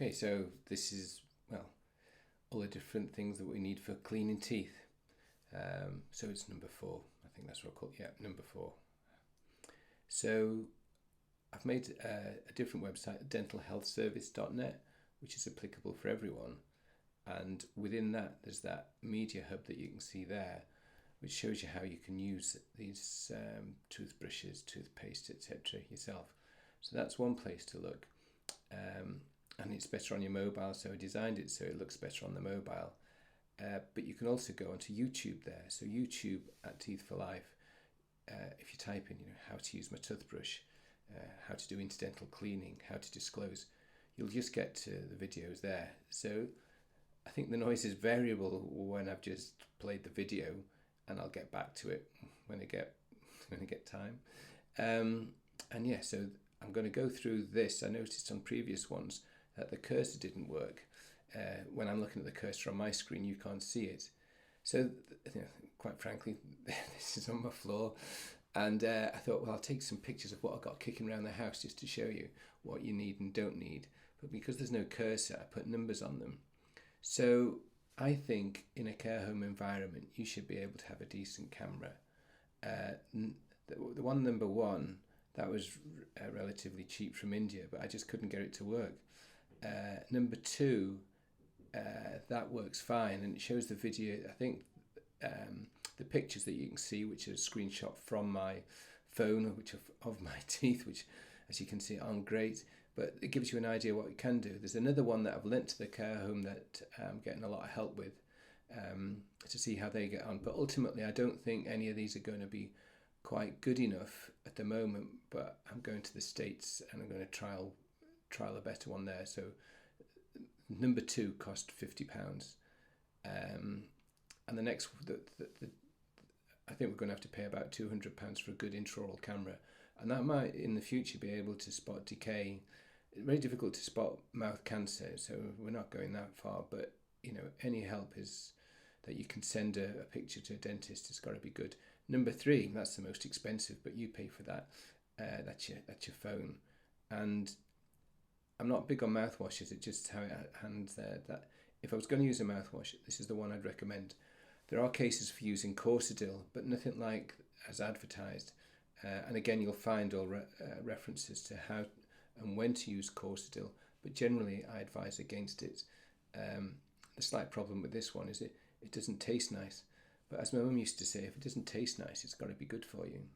Okay, so this is, well, all the different things that we need for cleaning teeth. So it's number 4. I think that's what I call it. Yeah, number 4. So I've made a different website, dentalhealthservice.net, which is applicable for everyone. And within that, there's that media hub that you can see there, which shows you how you can use these toothbrushes, toothpaste, etc. yourself. So that's one place to look. And it's better on your mobile, so I designed it so it looks better on the mobile. But you can also go onto YouTube there. So YouTube at Teeth for Life, if you type in, how to use my toothbrush, how to do incidental cleaning, how to disclose, you'll just get to the videos there. So I think the noise is variable when I've just played the video, and I'll get back to it when I get time. And yeah, so I'm going to go through this. I noticed on previous ones that the cursor didn't work. When I'm looking at the cursor on my screen, you can't see it. So, quite frankly, this is on my floor. And I thought, well, I'll take some pictures of what I've got kicking around the house just to show you what you need and don't need. But because there's no cursor, I put numbers on them. So I think in a care home environment, you should be able to have a decent camera. The one number 1, that was relatively cheap from India, but I just couldn't get it to work. Number 2, that works fine, and it shows the video. I think the pictures that you can see, which are a screenshot from my phone, which of my teeth, which as you can see aren't great, but it gives you an idea what you can do. There's another one that I've linked to the care home that I'm getting a lot of help with to see how they get on. But ultimately, I don't think any of these are going to be quite good enough at the moment. But I'm going to the States and I'm going to trial a better one there. So number 2 cost £50, and the next, I think we're going to have to pay about £200 for a good intraoral camera, and that might in the future be able to spot decay. It's very difficult to spot mouth cancer, so we're not going that far. But any help is that you can send a picture to a dentist. It's got to be good. Number 3, that's the most expensive, but you pay for that. That's your phone, and I'm not big on mouthwashes. It's just how it hands there. That if I was going to use a mouthwash, this is the one I'd recommend. There are cases for using Corsadil, but nothing like as advertised. And again, you'll find all references to how and when to use Corsadil, but generally I advise against it. The slight problem with this one is it doesn't taste nice. But as my mum used to say, if it doesn't taste nice, it's got to be good for you.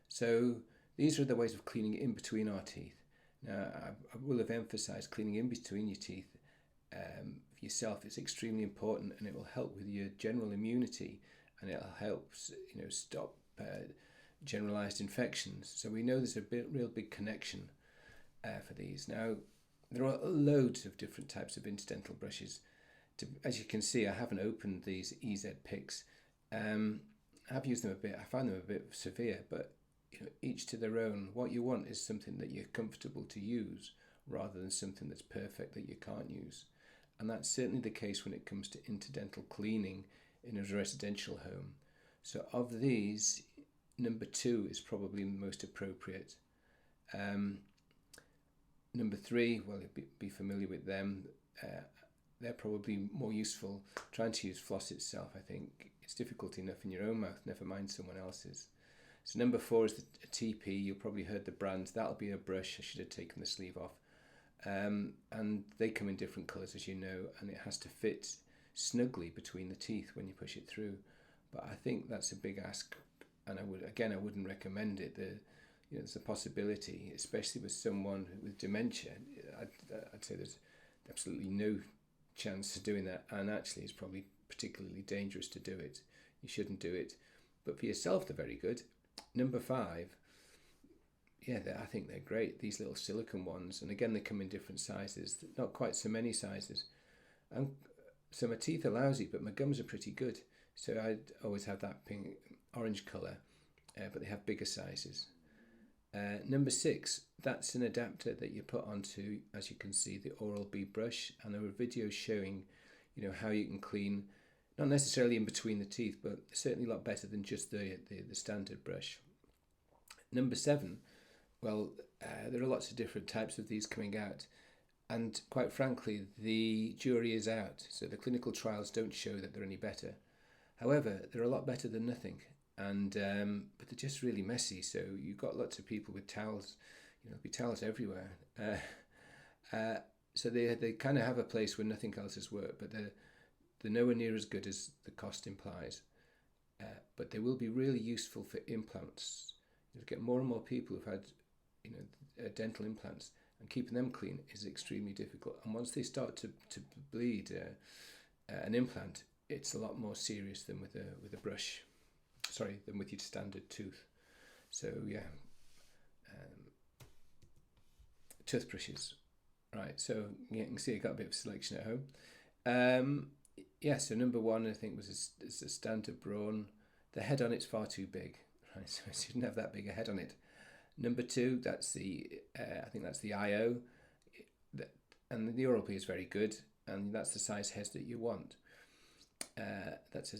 So these are the ways of cleaning in between our teeth. Now, I will have emphasised cleaning in between your teeth for yourself. It's extremely important, and it will help with your general immunity, and it'll help stop generalised infections. So we know there's a real big connection for these. Now, there are loads of different types of incidental brushes. As you can see, I haven't opened these EZ picks. I've used them a bit. I find them a bit severe, but each to their own. What you want is something that you're comfortable to use rather than something that's perfect that you can't use. And that's certainly the case when it comes to incidental cleaning in a residential home. So of these, number 2 is probably the most appropriate. Number 3, well, you'll be familiar with them. They're probably more useful. Trying to use floss itself, I think, it's difficult enough in your own mouth, never mind someone else's. So number 4 is a TP. You'll probably heard the brand. That'll be a brush. I should have taken the sleeve off. And they come in different colours, as you know, and it has to fit snugly between the teeth when you push it through. But I think that's a big ask, and I wouldn't recommend it. There's a possibility, especially with someone with dementia. I'd say there's absolutely no chance of doing that, and actually it's probably particularly dangerous to do it. You shouldn't do it. But for yourself, they're very good. Number 5, yeah, I think they're great. These little silicone ones, and again, they come in different sizes, not quite so many sizes. So my teeth are lousy, but my gums are pretty good. So I'd always have that pink, orange colour, but they have bigger sizes. Number 6, that's an adapter that you put onto, as you can see, the Oral-B brush, and there are videos showing, how you can clean, not necessarily in between the teeth, but certainly a lot better than just the standard brush. Number 7, well, there are lots of different types of these coming out, And quite frankly, the jury is out. So the clinical trials don't show that they're any better. However, they're a lot better than nothing. And but they're just really messy. So you've got lots of people with towels, there'll be towels everywhere. So they kind of have a place where nothing else has worked, but they're nowhere near as good as the cost implies. But they will be really useful for implants. You'll get more and more people who've had, dental implants, and keeping them clean is extremely difficult. And once they start to bleed an implant, it's a lot more serious than with a brush. Sorry, than with your standard tooth. So yeah, toothbrushes. Right, so you can see I got a bit of selection at home. So number one I think was a standard Braun. The head on it's far too big. Right, so it shouldn't have that big a head on it. Number two, that's I think that's the IO, and the Oral-B is very good, and that's the size head that you want. That's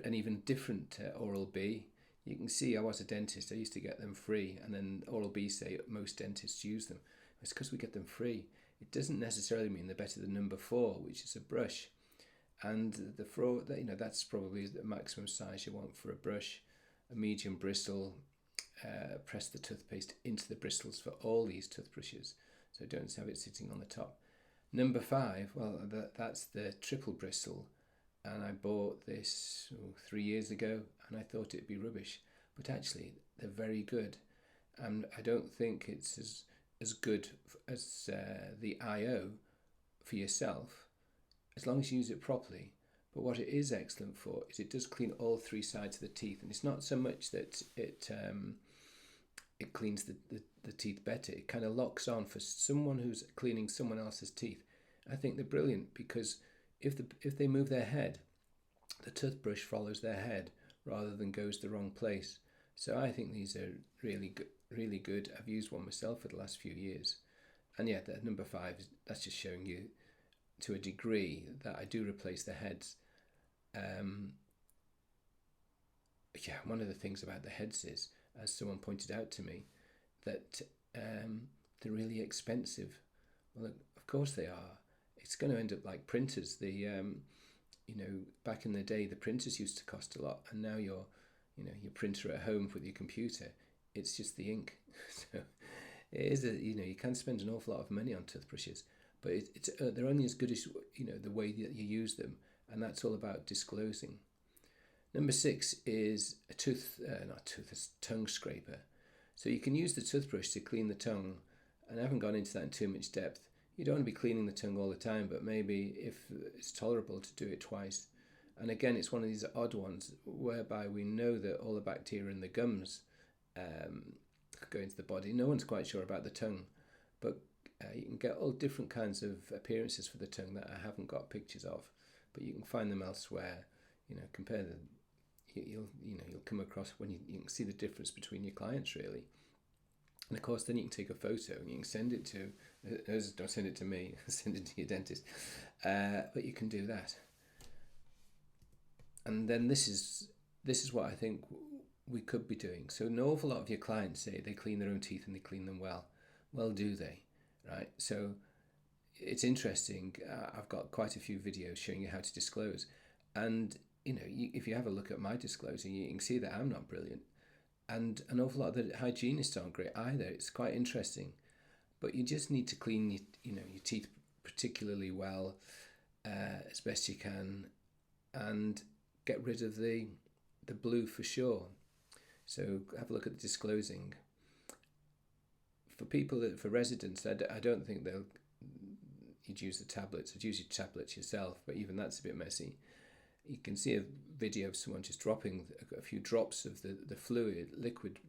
an even different Oral-B. You can see I was a dentist. I used to get them free, and then Oral-B say most dentists use them. It's because we get them free. It doesn't necessarily mean they're better than number four, which is a brush. And that's probably the maximum size you want for a brush. A medium bristle. Press the toothpaste into the bristles for all these toothbrushes, so don't have it sitting on the top. Number five, well, that's the triple bristle, and I bought this 3 years ago, and I thought it'd be rubbish, but actually they're very good, and I don't think it's as good as the IO for yourself, as long as you use it properly. But what it is excellent for is it does clean all three sides of the teeth, and it's not so much that it cleans the teeth better. It kind of locks on for someone who's cleaning someone else's teeth. I think they're brilliant because if they move their head, the toothbrush follows their head rather than goes the wrong place. So I think these are really good. Really good. I've used one myself for the last few years, and yeah, that number five, that's just showing you to a degree that I do replace the heads. One of the things about the heads is, as someone pointed out to me, that they're really expensive. Well, of course they are. It's going to end up like printers. Back in the day, the printers used to cost a lot, and now your printer at home with your computer, it's just the ink. So it is you can spend an awful lot of money on toothbrushes, but they're only as good as the way that you use them, and that's all about disclosing. Number six is a tongue scraper. So you can use the toothbrush to clean the tongue, and I haven't gone into that in too much depth. You don't want to be cleaning the tongue all the time, but maybe if it's tolerable to do it twice. And again, it's one of these odd ones whereby we know that all the bacteria in the gums go into the body. No one's quite sure about the tongue, but you can get all different kinds of appearances for the tongue that I haven't got pictures of, but you can find them elsewhere. Compare them. You'll come across when you can see the difference between your clients really, and of course then you can take a photo and you can send it to. Don't send it to me. Send it to your dentist. But you can do that. And then this is what I think we could be doing. So an awful lot of your clients say they clean their own teeth and they clean them well. Well, do they? Right. So it's interesting. I've got quite a few videos showing you how to disclose, and if you have a look at my disclosing, you can see that I'm not brilliant, and an awful lot of the hygienists aren't great either. It's quite interesting, but you just need to clean your teeth particularly well, as best you can, and get rid of the blue for sure. So have a look at the disclosing. For residents, I don't think you'd use the tablets. I'd use your tablets yourself, but even that's a bit messy. You can see a video of someone just dropping a few drops of the liquid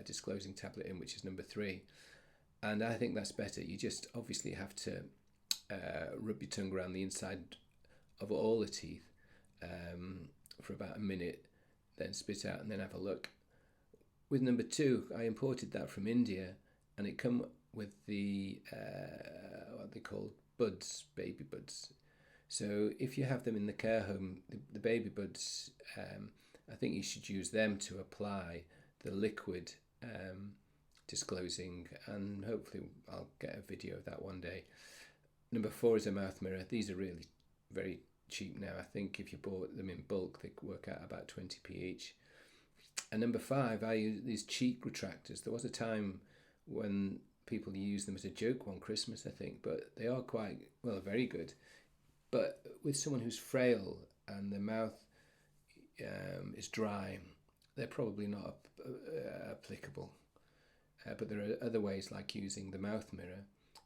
disclosing tablet in, which is number 3. And I think that's better. You just obviously have to rub your tongue around the inside of all the teeth for about a minute, then spit out and then have a look. With number 2, I imported that from India, and it come with the what they call buds, baby buds. So if you have them in the care home, the baby buds, I think you should use them to apply the liquid disclosing, and hopefully I'll get a video of that one day. Number 4 is a mouth mirror. These are really very cheap now. I think if you bought them in bulk, they work out about 20p each. And number 5, I use these cheek retractors. There was a time when people used them as a joke one Christmas, I think, but they are quite, well, very good. But with someone who's frail and their mouth is dry, they're probably not applicable. But there are other ways, like using the mouth mirror.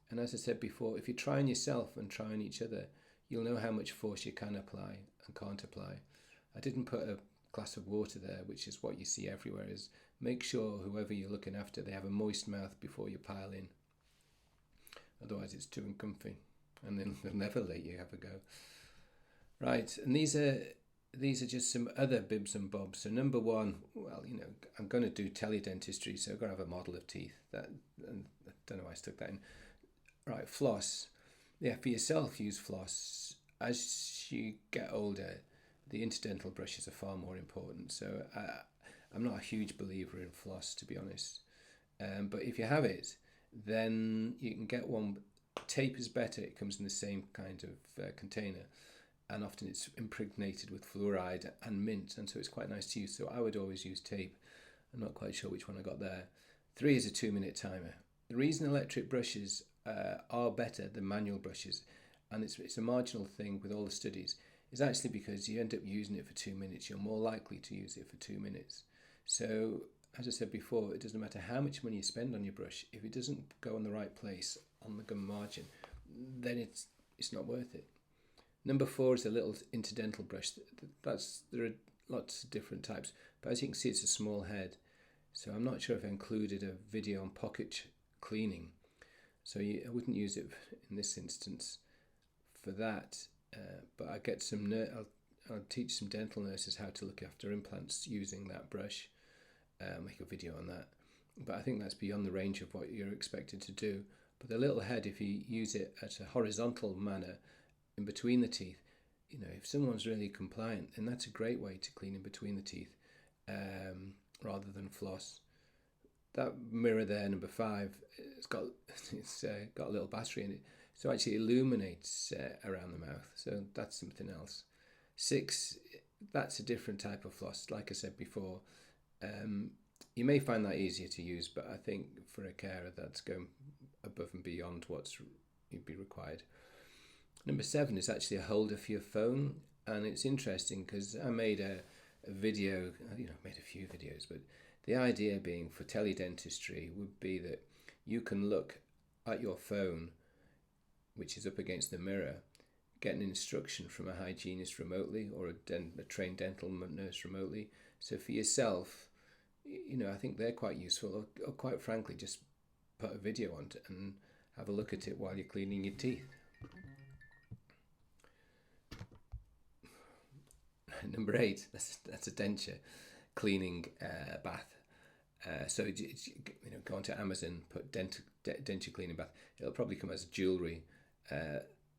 And as I said before, if you try on yourself and try on each other, you'll know how much force you can apply and can't apply. I didn't put a glass of water there, which is what you see everywhere, is make sure whoever you're looking after, they have a moist mouth before you pile in. Otherwise it's too uncomfy and then they'll never let you have a go. Right, and these are just some other bibs and bobs. So number 1, well, you know, I'm going to do teledentistry, so I've got to have a model of teeth. And I don't know why I stuck that in. Right, floss. Yeah, for yourself, use floss. As you get older, the interdental brushes are far more important. So I'm not a huge believer in floss, to be honest. But if you have it, then you can get one. Tape is better. It comes in the same kind of container. And often it's impregnated with fluoride and mint, and so it's quite nice to use. So I would always use tape. I'm not quite sure which one I got there. 3 is a 2-minute timer. The reason electric brushes are better than manual brushes, and it's a marginal thing with all the studies, is actually because you end up using it for 2 minutes. You're more likely to use it for 2 minutes. So, as I said before, it doesn't matter how much money you spend on your brush. If it doesn't go on the right place on the gum margin, then it's not worth it. Number 4 is a little interdental brush. There are lots of different types, but as you can see, it's a small head. So I'm not sure if I included a video on pocket cleaning. So I wouldn't use it in this instance for that. But I get some. I'll teach some dental nurses how to look after implants using that brush. Make a video on that. But I think that's beyond the range of what you're expected to do. But the little head, if you use it at a horizontal manner, in between the teeth, you know, if someone's really compliant, then that's a great way to clean in between the teeth, rather than floss. That mirror there, number 5, it's got a little battery in it, so actually it illuminates around the mouth. So that's something else. 6, that's a different type of floss. Like I said before, you may find that easier to use, but I think for a carer that's going above and beyond what's would be required. Number 7 is actually a holder for your phone, and it's interesting because I made a video, I've made a few videos, but the idea being for teledentistry would be that you can look at your phone, which is up against the mirror, get an instruction from a hygienist remotely or a trained dental nurse remotely. So for yourself, I think they're quite useful, or quite frankly, just put a video on it and have a look at it while you're cleaning your teeth. Number 8, that's a denture cleaning bath. So go onto Amazon, put denture cleaning bath. It'll probably come as jewellery,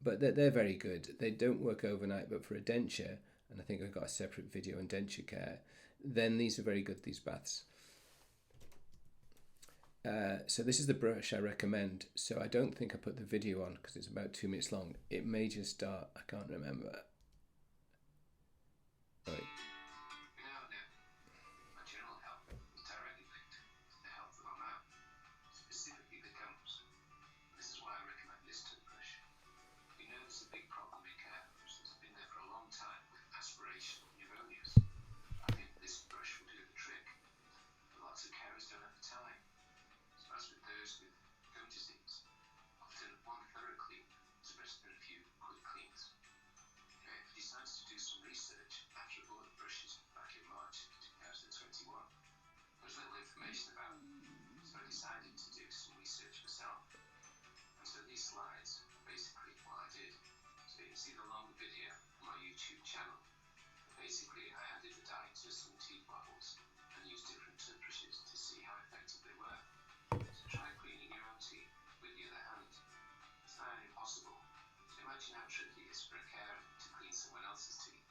but they're very good. They don't work overnight, but for a denture, and I think I've got a separate video on denture care, then these are very good, these baths. So this is the brush I recommend. So I don't think I put the video on because it's about 2 minutes long. It may just start, I can't remember. Right. My general health is directly linked to the health of our mouth, specifically the gums. This is why I recommend this toothbrush. We know there's a big problem in care homes that's been there for a long time with aspiration pneumonias. I think this brush will do the trick, but lots of carers don't have the time. So as with those with gum disease, often one thorough clean is better than a few quick cleans. If you decide to do some research after I bought the brushes back in March 2021, there was little information about them, so I decided to do some research myself. And so these slides are basically what I did. So you can see the long video on my YouTube channel. Basically, I added the dye to some teeth bottles and used different toothbrushes to see how effective they were. So try cleaning your own teeth with the other hand. It's not impossible. Imagine how tricky it is for a carer to clean someone else's teeth.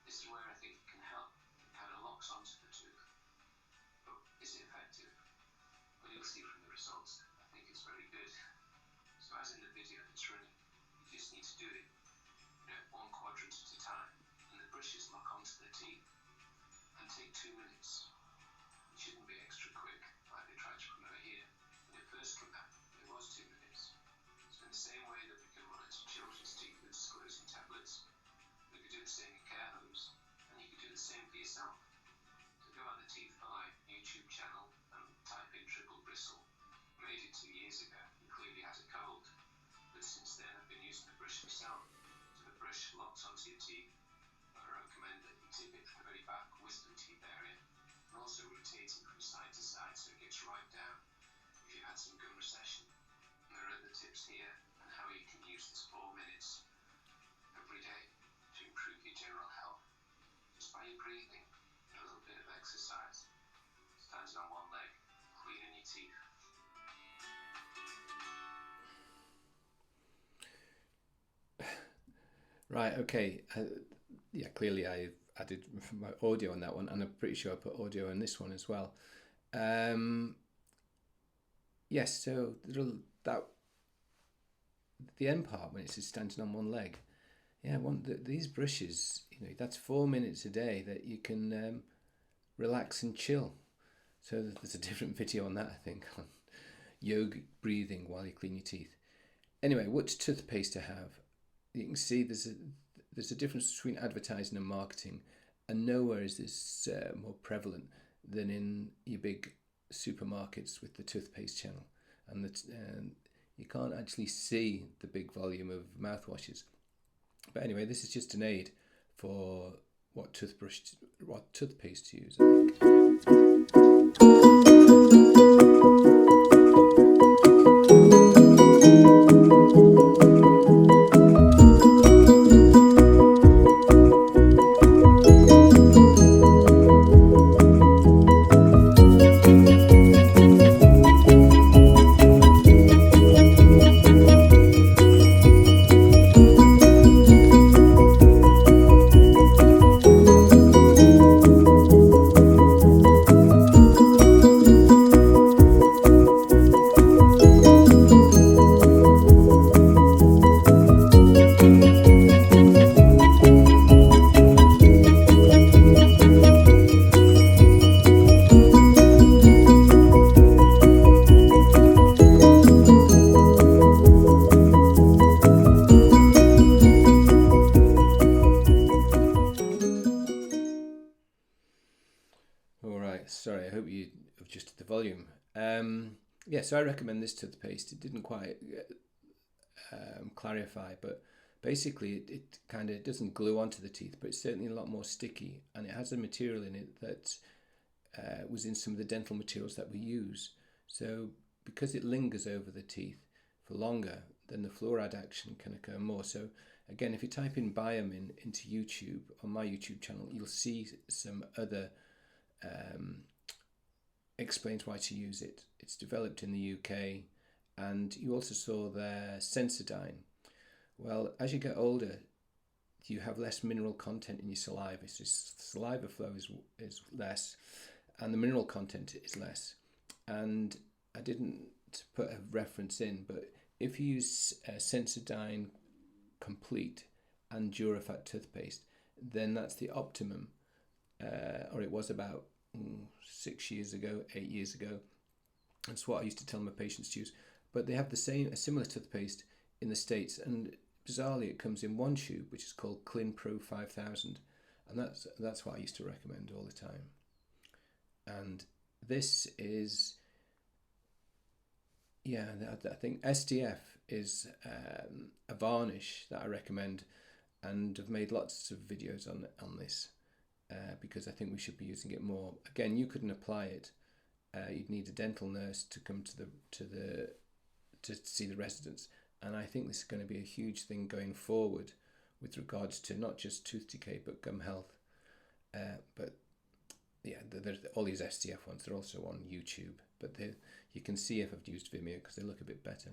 This is where I think it can help. It kind of locks onto the tooth. But is it effective? Well, you'll see from the results. I think it's very good. So as in the video, it's running. You just need to do it, one quadrant at a time, and the brushes lock onto the teeth and take 2 minutes. It shouldn't be extra quick, like they try to promote here. When it first came out, it was 2 minutes. So in the same way that we can monitor children's teeth with disclosing tablets, we could do the same in care homes, and you could do the same for yourself. So go on the Teeth for Life YouTube channel and type in triple bristle. I made it 2 years ago and clearly had a cold, but since then I've been using the brush myself. So the brush locks onto your teeth. I recommend that you tip it from the very back wisdom teeth area and also rotate it from side to side so it gets right down if you've had some gum recession. And there are other tips here on how you can use this 4 minutes every day to improve your general health just by your breathing and a little bit of exercise. Standing on one leg, cleaning your teeth. Right, okay. Yeah, clearly I added my audio on that one, and I'm pretty sure I put audio on this one as well. Yes, so that the end part when it says standing on one leg, yeah, these brushes, that's 4 minutes a day that you can relax and chill. So there's a different video on that, I think, on yoga breathing while you clean your teeth. Anyway, which toothpaste to have? You can see there's a difference between advertising and marketing, and nowhere is this more prevalent than in your big supermarkets with the toothpaste channel, and you can't actually see the big volume of mouthwashes. But anyway, this is just an aid for what toothpaste to use, I think. Sorry, I hope you adjusted the volume. So I recommend this toothpaste. It didn't quite clarify, but basically it kind of doesn't glue onto the teeth, but it's certainly a lot more sticky, and it has a material in it that was in some of the dental materials that we use. So because it lingers over the teeth for longer, then the fluoride action can occur more. So again, if you type in Biomin into YouTube, on my YouTube channel, you'll see some other explains why to use it. It's developed in the UK, and you also saw there Sensodyne. Well, as you get older, you have less mineral content in your saliva. So saliva flow is less, and the mineral content is less. And I didn't put a reference in, but if you use Sensodyne Complete and Durafat toothpaste, then that's the optimum, or it was about 6 years ago, 8 years ago. That's what I used to tell my patients to use. But they have a similar toothpaste in the States, and bizarrely it comes in one tube, which is called Clean Pro 5000, and that's what I used to recommend all the time. And this is, I think SDF is a varnish that I recommend, and I've made lots of videos on this. Because I think we should be using it more. Again, you couldn't apply it. You'd need a dental nurse to come to see the residents, and I think this is going to be a huge thing going forward with regards to not just tooth decay but gum health. But yeah, there's all these SDF ones. They're also on YouTube, but you can see if I've used Vimeo because they look a bit better.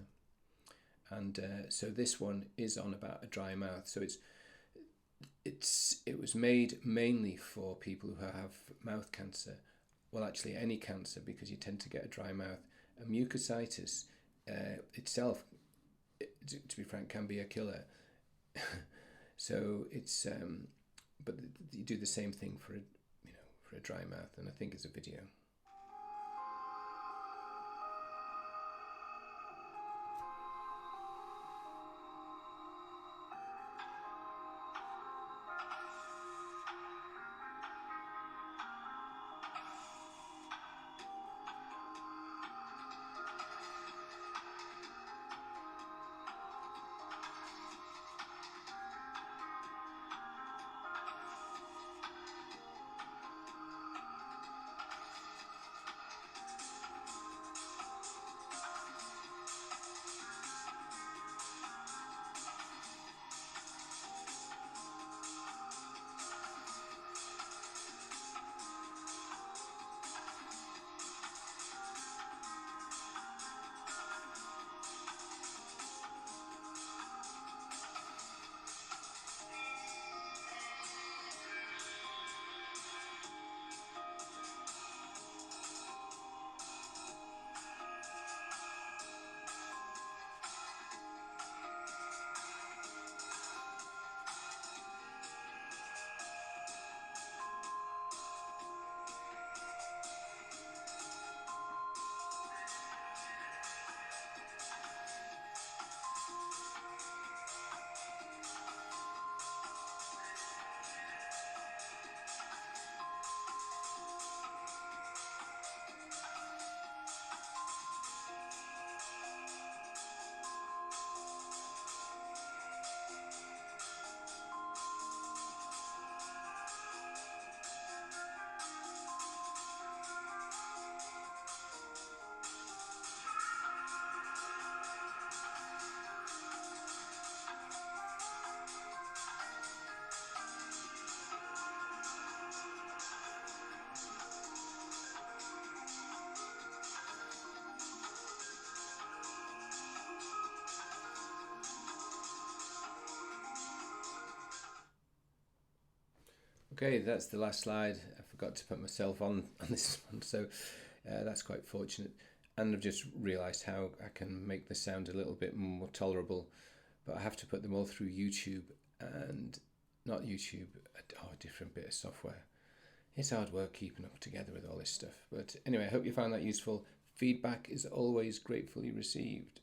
And so this one is on about a dry mouth. So it was made mainly for people who have mouth cancer. Well, actually any cancer, because you tend to get a dry mouth. And mucositis itself, to be frank, can be a killer. So it's but you do the same thing for a dry mouth, and I think it's a video. Okay, that's the last slide. I forgot to put myself on this one, so that's quite fortunate. And I've just realised how I can make the sound a little bit more tolerable, but I have to put them all through YouTube, and not YouTube, a different bit of software. It's hard work keeping up together with all this stuff. But anyway, I hope you found that useful. Feedback is always gratefully received.